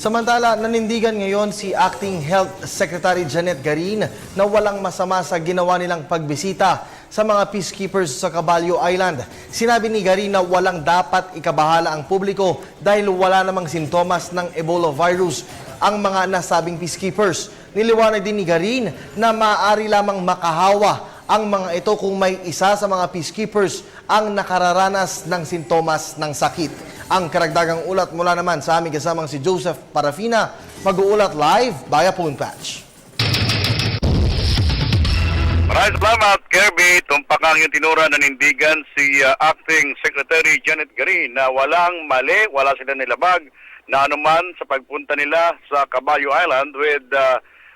Samantala, nanindigan ngayon si Acting Health Secretary Janet Garin na walang masama sa ginawa nilang pagbisita sa mga peacekeepers sa Caballo Island. Sinabi ni Garin na walang dapat ikabahala ang publiko dahil wala namang sintomas ng Ebola virus ang mga nasabing peacekeepers. Niliwanag din ni Garin na maaari lamang makahawa ang mga ito kung may isa sa mga peacekeepers ang nakararanas ng sintomas ng sakit. Ang karagdagang ulat mula naman sa aming kasamang si Joseph Parafina, mag-uulat live via phone patch. Maraming salamat, Kirby. Tumpakang yung tinura na nindigan si Acting Secretary Janet Garin na walang mali, wala sila nilabag na anuman sa pagpunta nila sa Caballo Island with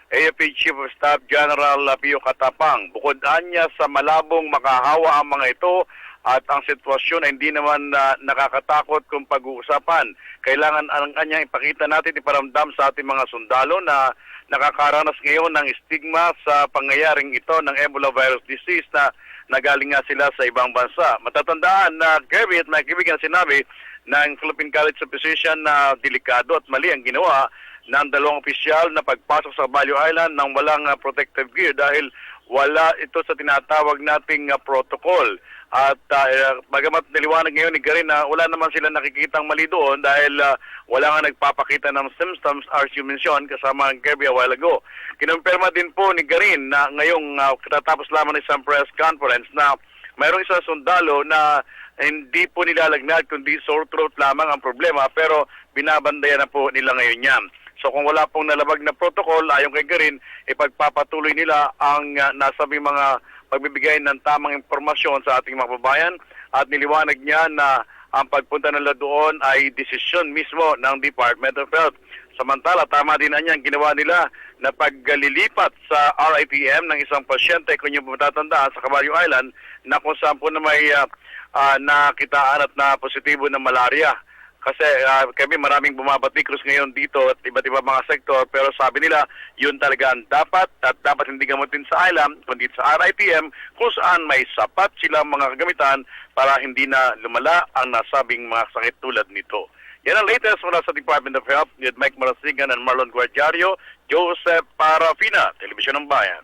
AFP Chief of Staff General Pio Katapang. Bukod niya sa malabong makahawa ang mga ito at ang sitwasyon ay hindi naman nakakatakot kung pag-uusapan. Kailangan ang kanyang ipakita natin, iparamdam sa ating mga sundalo na nakakaranas ngayon ng stigma sa pangyayaring ito ng Ebola virus disease na nagaling nga sila sa ibang bansa. Matatandaan na Kirby at mga kaibigan sinabi ng Philippine College of Physicians na delikado at mali ang ginawa ng dalawang opisyal na pagpasok sa Caballo Island ng walang protective gear dahil wala ito sa tinatawag nating protocol. At bagamat niliwanag ngayon ni Garin na wala naman sila nakikitang mali doon dahil wala nga nagpapakita ng symptoms as you mentioned kasama ang Kirby a while ago. Kinumpirma din po ni Garin na ngayong katatapos lamang ng isang press conference na mayroong isang sundalo na hindi po nilalagnat kundi sore throat lamang ang problema pero binabandayan na po nila ngayon yan. So kung wala pong nalabag na protocol, ayon kay Garin, ipagpapatuloy nila ang nasabing mga pagbibigay ng tamang impormasyon sa ating mga babayan at niliwanag niya na ang pagpunta nila doon ay desisyon mismo ng Department of Health. Samantala, tama din na niya ang ginawa nila na paglilipat sa RITM ng isang pasyente, kung yung matatandaan, sa Caballo Island, na kung saan po na may nakitaan at na positibo ng malaria. Kasi kami maraming bumabatikros ngayon dito at iba't iba mga sektor pero sabi nila yun talaga ang dapat at dapat hindi gamutin sa island kundi sa RITM kung saan may sapat silang mga kagamitan para hindi na lumala ang nasabing mga sakit tulad nito. Yan ang latest mula sa Department of Health with Mike Marasigan and Marlon Guardiario, Joseph Parafina, Telebisyon ng Bayan.